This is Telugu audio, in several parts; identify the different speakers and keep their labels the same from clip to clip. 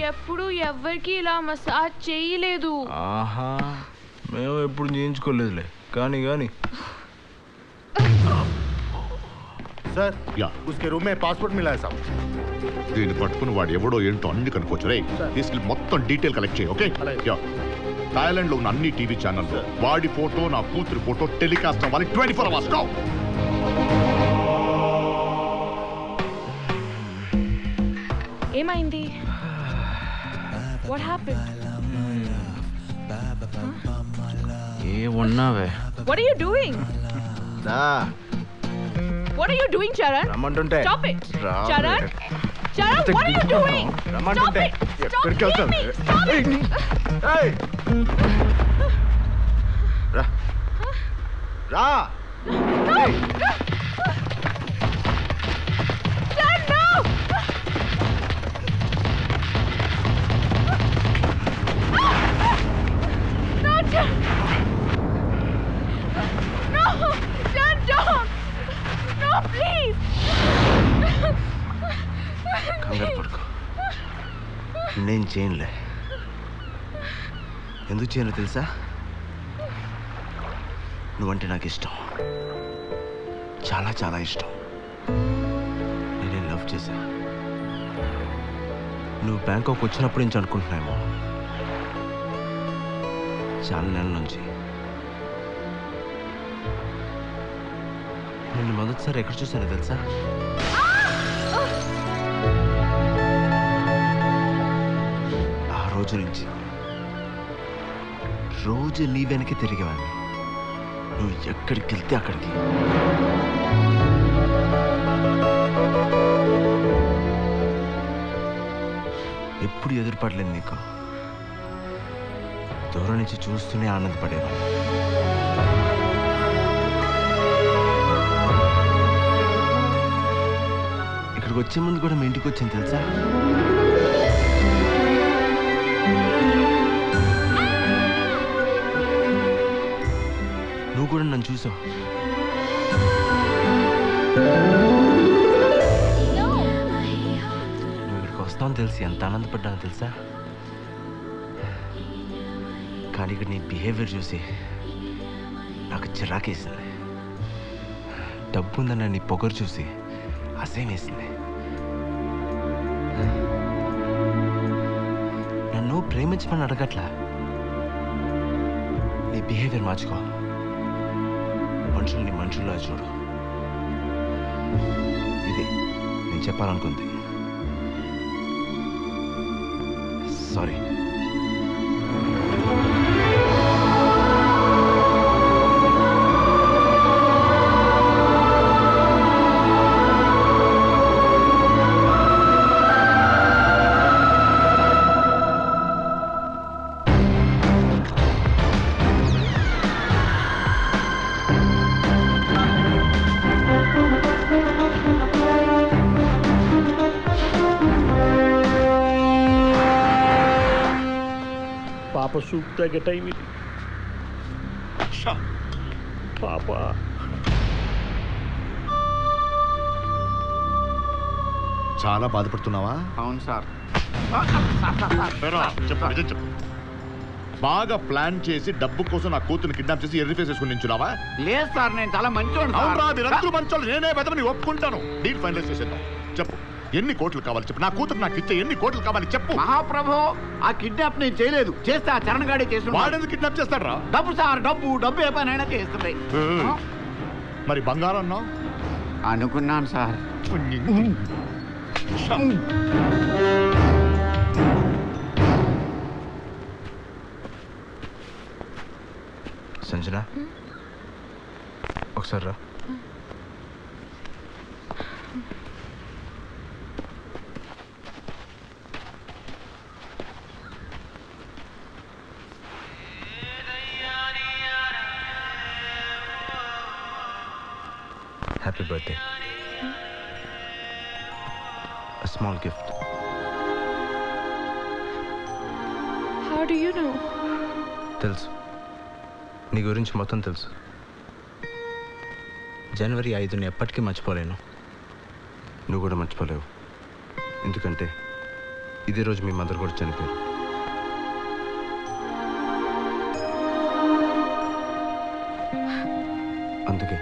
Speaker 1: ఎప్పుడు ఎవరికి ఇలా మసాజ్ చేయలేదు.
Speaker 2: ఆహా, మేము ఎప్పుడు చేయించుకోలేదులే. కానీ
Speaker 3: सर उसके रूम में पासपोर्ट मिला है साहब.
Speaker 4: దీన్ని పట్టుకుని వాడు ఎవడో ఏంటో అన్ని కనుక్కోవచ్చు. రే తీసుకెళ్ళి మొత్తం డీటెయిల్ కలెక్ట్ చేయి. ఓకే, థాయిలాండ్ లో ఉన్న అన్ని టీవీ ఛానల్ వాడి ఫోటో నా కూతురు ఫోటో టెలికాస్ట్ అవ్వాలి 24 hours.
Speaker 1: ఏమైంది? What happened?
Speaker 2: ఏ ఉన్నావే?
Speaker 1: What are you doing? What are you doing, Charan?
Speaker 2: రమ్మంటుంటే.
Speaker 1: Stop it. Charan? Charan, what are you doing? Stop it. Stop it. Stop it.
Speaker 2: Hey! Ra!
Speaker 1: No! Charan, no! No, Charan! No! Charan, don't! No, please!
Speaker 2: కంగారు పడుకో, నేను చేయనులే. ఎందుకు చేయను తెలుసా? నువ్వంటే నాకు ఇష్టం, చాలా చాలా ఇష్టం. నేనే లవ్ చేశా. నువ్వు బ్యాంకాక్ వచ్చినప్పటి నుంచి అనుకుంటున్నామో, చాలా నెలల నుంచి. నిన్ను మొదటిసారి ఎక్కడ చూసానో తెలుసా? ఆ రోజు నుంచి రోజు నీ వెనక్కి తిరిగేవాడిని. నువ్వు ఎక్కడికి వెళ్తే అక్కడికి. ఎప్పుడు ఎదురుపడలేదు నీకు. దూరం నుంచి చూస్తూనే ఆనందపడేవాడిని. ఇక్కడికి వచ్చే ముందు కూడా మీ ఇంటికి వచ్చాను తెలుసా? నువ్వు కూడా నన్ను చూసావు. నువ్వు ఇక్కడికి వస్తావని తెలిసి ఎంత ఆనందపడ్డానో తెలుసా? కానీ ఇక్కడ నీ బిహేవియర్ చూసి నాకు చిరాకేసింది. డబ్బు ఉందన్న నీ పొగరు చూసి అసహ్యం వేసింది. నన్ను ప్రేమించమని అడగట్లా. నీ బిహేవియర్ మార్చుకో. మనుషుల్ని మనుషుల్లో చూడు. ఇది నేను చెప్పాలనుకుంది. సారీ.
Speaker 5: పాప సూప్ తగ్గ టైం ఇది. పాప
Speaker 4: చాలా బాధపడుతున్నావా?
Speaker 3: అవును సార్.
Speaker 4: చెప్పు, నిజం చెప్పు. బాగా ప్లాన్ చేసి డబ్బు కోసం నా కూతురు కిడ్నాప్ చేసి ఎర్రి ఫేస్ వేసుకుని నించున్నావా?
Speaker 3: లేదు సార్, నేను చాలా మంచోడు.
Speaker 4: అవునరా, మీరందరూ మంచోళ్ళు. నేనే బెదవని ఒప్పుకుంటాను. డీల్ ఫైనలైజ్ చేసేద్దాం. చెప్పు, ఎన్ని కోట్లు కావాలి చెప్పు. నా కూతురు నాకు ఇచ్చే ఎన్ని కోట్లు కావాలి చెప్పు.
Speaker 3: మహాప్రభు, ఆ కిడ్నాప్ నేను చేయలేదు. చేస్తే ఆ చరణ్ గాడే చేస్తున్నాడు.
Speaker 4: వాడేందుకు కిడ్నాప్ చేస్తాడ్రా?
Speaker 3: డబ్బు సార్, డబ్బు ఏ పనైనా చేస్తుంది.
Speaker 4: మరి బంగారం అన్నావు?
Speaker 3: అనుకున్నాను సార్.
Speaker 2: సంజన, ఒకసారి రా. Happy birthday. A small gift.
Speaker 1: How do you know?
Speaker 2: తెలుసు, నీ గురించి మొత్తం తెలుసు. జనవరి 5ని ఎప్పటికీ మర్చిపోలేను. నువ్వు కూడా మర్చిపోలేవు. ఎందుకంటే ఇదే రోజు మీ మదర్ కూడా చనిపోయారు. అందుకే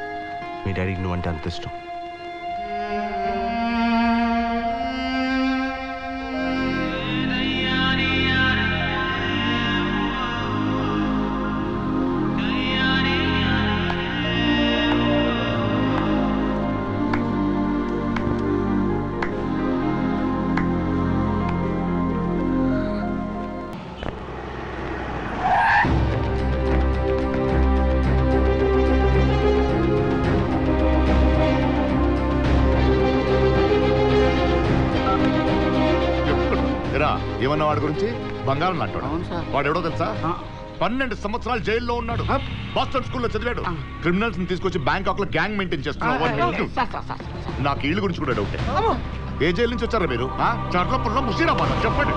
Speaker 2: మీ డాడీకి నువ్వంటే అంత ఇష్టం.
Speaker 4: ఏమన్నా వాడి గురించి బంగారం అంటాడు. వాడు ఎవడో తెలుసా? 12 సంవత్సరాలు జైల్లో ఉన్నాడు. బాస్టన్ స్కూల్లో చదివాడు. క్రిమినల్స్ ని తీసుకొచ్చి బ్యాంకాక్ లో గ్యాంగ్ మెయింటైన్ చేస్తున్నాడు. నాకు ఇల్లు గురించి కూడా డౌటే. ఏ జైలు నుంచి వచ్చారా మీరు? చర్లపుల్లో ముషీరాబాద్. చెప్పండి.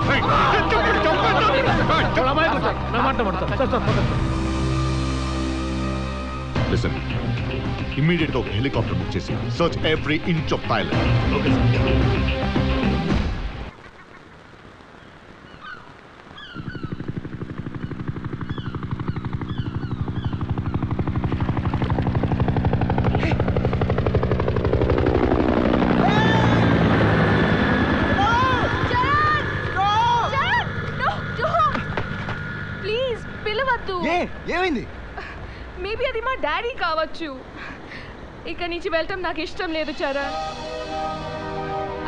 Speaker 4: లిసన్, ఇమ్మీడియట్ గా ఒక హెలికాప్టర్ బుక్ చేసి search every inch of Thailand. Okay sir.
Speaker 2: ఏమైంది?
Speaker 1: మేబీ అది మా డాడీ కావచ్చు. ఇక్కడి నుంచి వెళ్ళటం నాకు ఇష్టం లేదు Charan.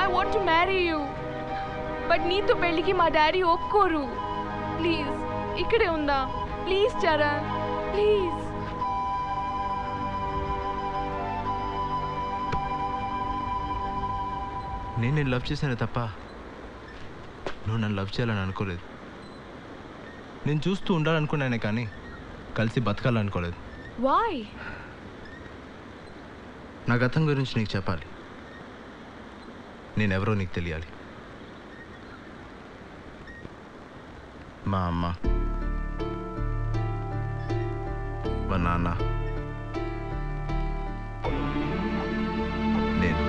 Speaker 1: I want to marry you, but నీతో పెళ్ళికి మా డాడీ ఒప్పుకోరు. ప్లీజ్ ఇక్కడే ఉందా? Please Charan, please.
Speaker 2: నేను లవ్ చేశాను తప్ప నువ్వు నన్ను లవ్ చేయాలని అనుకోలేదు. నేను చూస్తూ ఉండాలనుకున్నానే కానీ కలిసి బతకాలనుకోలేదు.
Speaker 1: వై?
Speaker 2: నా గతం గురించి నీకు చెప్పాలి. నేనెవరో నీకు తెలియాలి. మా అమ్మ, మా నాన్న, నేను.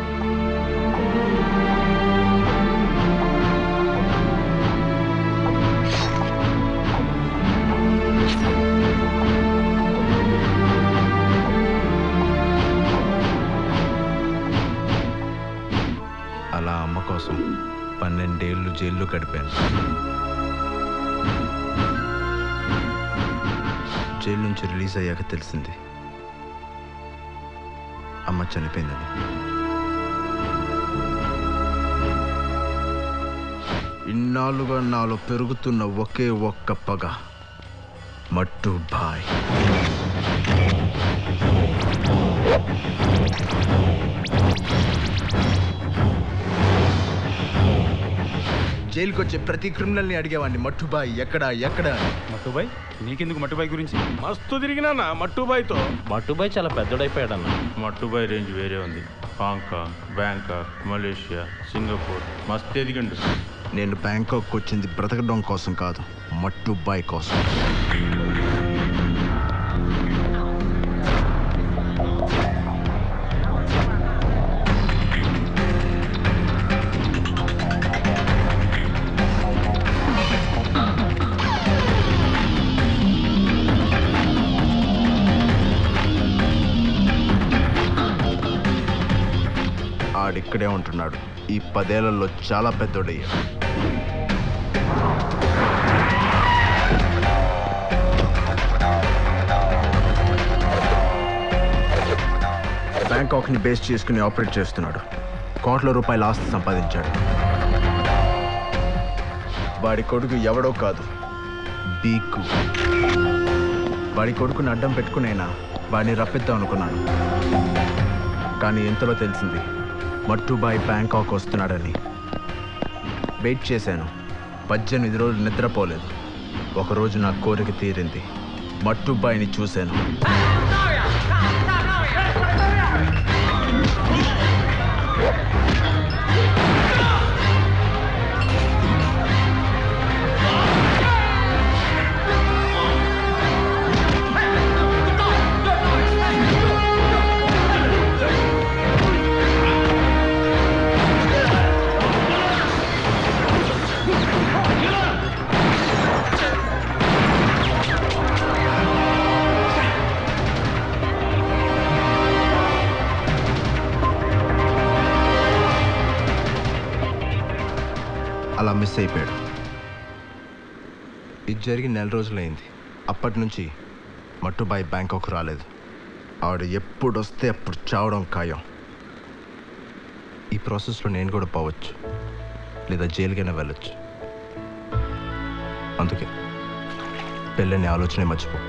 Speaker 2: అలా అమ్మ కోసం 12 ఏళ్ళు జైల్లో గడిపాను. జైలు నుంచి రిలీజ్ అయ్యాక తెలిసింది అమ్మ చనిపోయిందని. ఇన్నాళ్ళుగా నాలో పెరుగుతున్న ఒకే ఒక్క పగ మట్టు బాయ్. జైలుకి వచ్చే ప్రతి క్రిమినల్ని అడిగేవాడిని, మట్టుబాయ్ ఎక్కడా ఎక్కడా అని.
Speaker 6: మట్టుబాయ్? నీకెందుకు మట్టుబాయ్ గురించి?
Speaker 5: మస్తు తిరిగినా మట్టుబాయ్తో.
Speaker 6: మట్టుబాయ్ చాలా పెద్దడైపోయాడన్న. మట్టుబాయ్ రేంజ్ వేరే ఉంది. హాంకాంగ్, బ్యాంకాక్, మలేషియా, సింగపూర్ మస్తు ఎదిగిండు.
Speaker 2: నేను బ్యాంకాక్ వచ్చింది బ్రతకడం కోసం కాదు, మట్టుబాయ్ కోసం. ఆడిక్కడే ఉంటున్నాడు. ఈ 10 ఏళ్లలో చాలా పెద్దోడయ్యాడు. బ్యాంకాక్ని బేస్ చేసుకుని ఆపరేట్ చేస్తున్నాడు. కోట్ల రూపాయల ఆస్తి సంపాదించాడు. వాడి కొడుకు ఎవడో కాదు, బీకు. వాడి కొడుకుని అడ్డం పెట్టుకునైనా వాడిని రప్పిద్దాం అనుకున్నాను. కానీ ఎంతలో తెలిసింది మట్టుబాయ్ బ్యాంకాక్ వస్తున్నాడని. వెయిట్ చేశాను. 18 రోజులు నిద్రపోలేదు. ఒకరోజు నా కోరిక తీరింది. మట్టుబాయ్ని చూశాను. అలా మిస్ అయిపోయాడు. ఇది జరిగి 4 రోజులైంది. అప్పటి నుంచి మట్టుబాయి బ్యాంకాక్ రాలేదు. ఆవిడ ఎప్పుడు వస్తే అప్పుడు చావడం ఖాయం. ఈ ప్రాసెస్లో నేను కూడా పోవచ్చు, లేదా జైలుకైనా వెళ్ళొచ్చు. అందుకే పెళ్ళని ఆలోచనే మర్చిపో.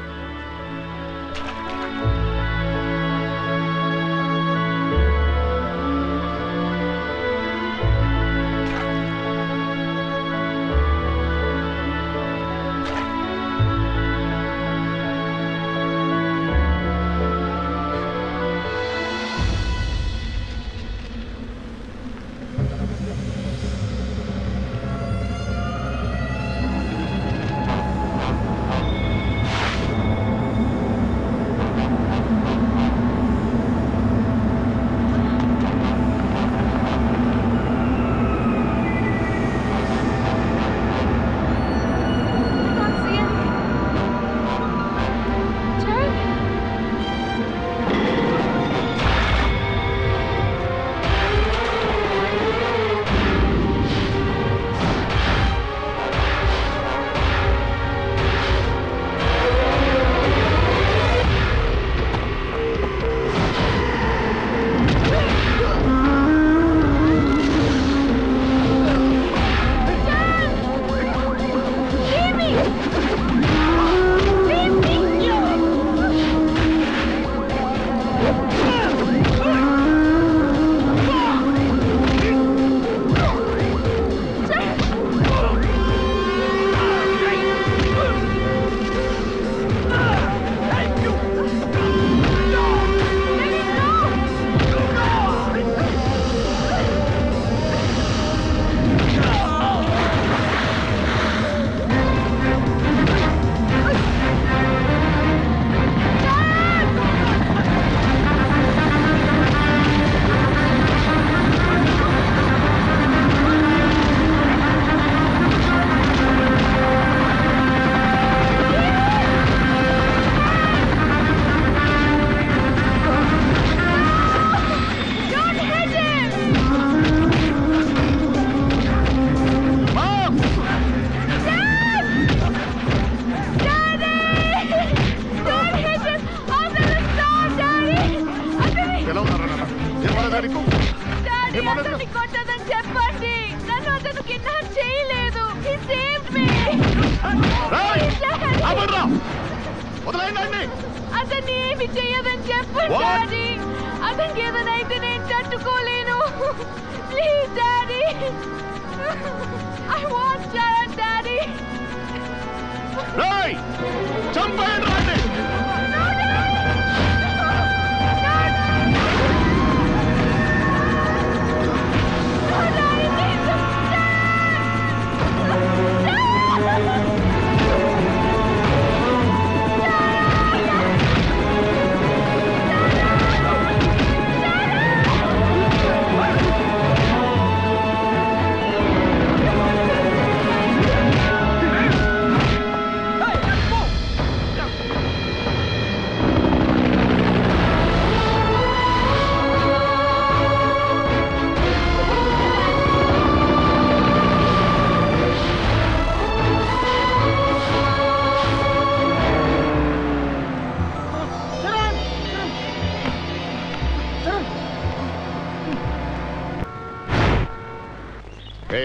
Speaker 1: అతన్ని ఏమి చేయదని చెప్పండి డాడీ. అతనికి ఏదైనా అయితే నేను తట్టుకోలేను. Please daddy, I want Charan daddy.
Speaker 4: చంపేయండి రండి.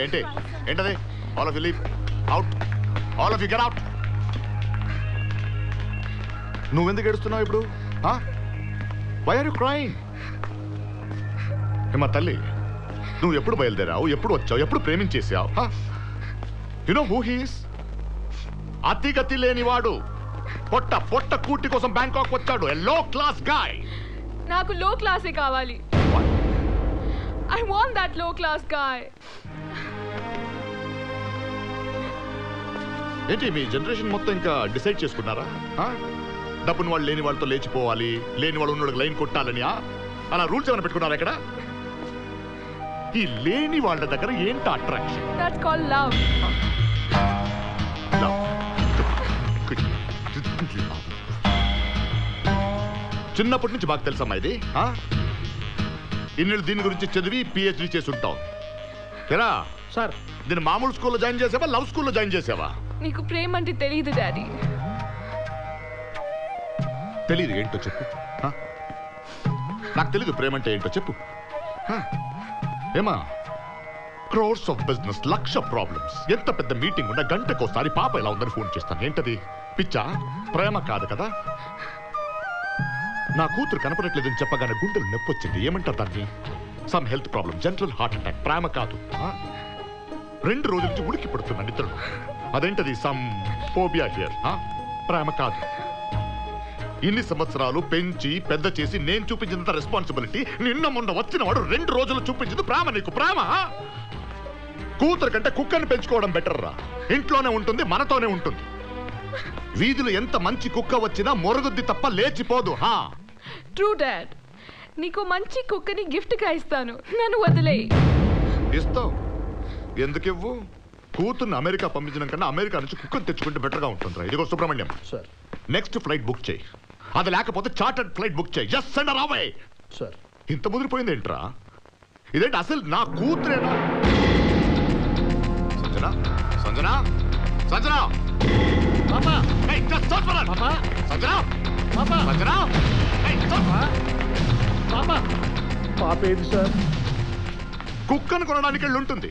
Speaker 4: ఏంటి ఏంటది? All of you leave out. All of you get out. నువ్వెందుకు ఏడుస్తున్నావు ఇప్పుడు? Why are you crying? మా తల్లి, నువ్వు ఎప్పుడు బయలుదేరావు, ఎప్పుడు వచ్చావు, ఎప్పుడు ప్రేమించేసావు? You know who he is? అతిగతి లేనివాడు, పొట్ట పొట్ట కూటి కోసం బ్యాంకాక్ వచ్చాడు. ఎ లో క్లాస్ గాయ్.
Speaker 1: నాకు లో క్లాసే కావాలి. I want that low class guy.
Speaker 4: ఏంటి మీ జనరేషన్ మొత్తం ఇంకా డిసైడ్ చేసుకున్నారా? డబ్బుని వాళ్ళు లేని వాళ్ళతో లేచిపోవాలి, లేని వాళ్ళు ఉన్న లైన్ కొట్టాలని అలా రూల్స్ ఏమైనా పెట్టుకున్నారా ఇక్కడ? ఈ లేని వాళ్ళ దగ్గర ఏంటి అట్రాక్షన్?
Speaker 1: That's called love.
Speaker 4: చిన్నప్పటి నుంచి బాగా తెలుసమ్మా ఇది. ఇన్నేళ్ళు దీని గురించి చదివి పిహెచ్డి చేసి ఉంటావు. ఎరా
Speaker 5: సార్
Speaker 4: దీన్ని మామూలు స్కూల్లో జాయిన్ చేసావా, లవ్ స్కూల్లో జాయిన్ చేసావా?
Speaker 1: నీకు ప్రేమ అంటే తెలియదు డాడీ.
Speaker 4: తెలీదు ఏంటో చెప్పు. నాకు తెలీదు ప్రేమ అంటే ఏంటో చెప్పు. ఏమా, crores of business, lakh problems, ఎంత పెద్ద మీటింగ్ ఉన్న గంటకోసారి పాప ఎలా ఉందని ఫోన్ చేస్తాను. ఏంటది? పిచ్చా? ప్రేమ కాదు కదా. నా కూతురు కనపడట్లేదని చెప్పగానే గుండెలు నొప్పి వచ్చింది. ఏమంటారు దాన్ని? Some health problem, general heart attack. ప్రేమ కాదు. 2 రోజుల నుంచి ఉడికి పడుతున్నా నిద్రలో. అదేంటది? Some phobia here. ప్రేమ కాదు. ఇన్ని సంవత్సరాలు పెంచి పెద్ద చేసి నేను చూపించినంత రెస్పాన్సిబిలిటీ నిన్న మొన్న వచ్చిన వాడు 2 రోజులు చూపించింది ప్రేమ. నీకు ప్రేమ? కూతురు కంటే కుక్కని పెంచుకోవడం బెటర్ రా. ఇంట్లోనే ఉంటుంది, మనతోనే ఉంటుంది. వీధిలో ఎంత మంచి కుక్క వచ్చినా మొరుగుద్ది తప్ప లేచిపోదు.
Speaker 1: True dad. నీకు మంచి కుక్కని గిఫ్ట్ గా ఇస్తాను, నన్ను వదిలే.
Speaker 4: ఇస్తావు? ఎందుకు ఇవ్వు? కూతుర్ని అమెరికా పంపించడం కన్నా అమెరికా నుంచి కుక్కను తెచ్చుకుంటే బెటర్గా ఉంటుందిరా. ఇదిగో Subrahmanyam,
Speaker 5: sir.
Speaker 4: Next flight book చేయి. అది లేకపోతే చార్టర్డ్ ఫ్లైట్ బుక్ చేయి. Just send her away.
Speaker 5: Sir.
Speaker 4: ఇంత ముదిరిపోయింది ఏంట్రా? ఇదేంటి? అసలు నా కూతురేనా? సంజన, సంజన, సంజన,
Speaker 5: పాపా,
Speaker 4: పాపా, సంజన,
Speaker 5: పాపా,
Speaker 4: సంజన,
Speaker 5: పాపా. పాప ఏది సార్?
Speaker 4: కుక్కను కొనడానికి వెళ్ళి ఉంటుంది.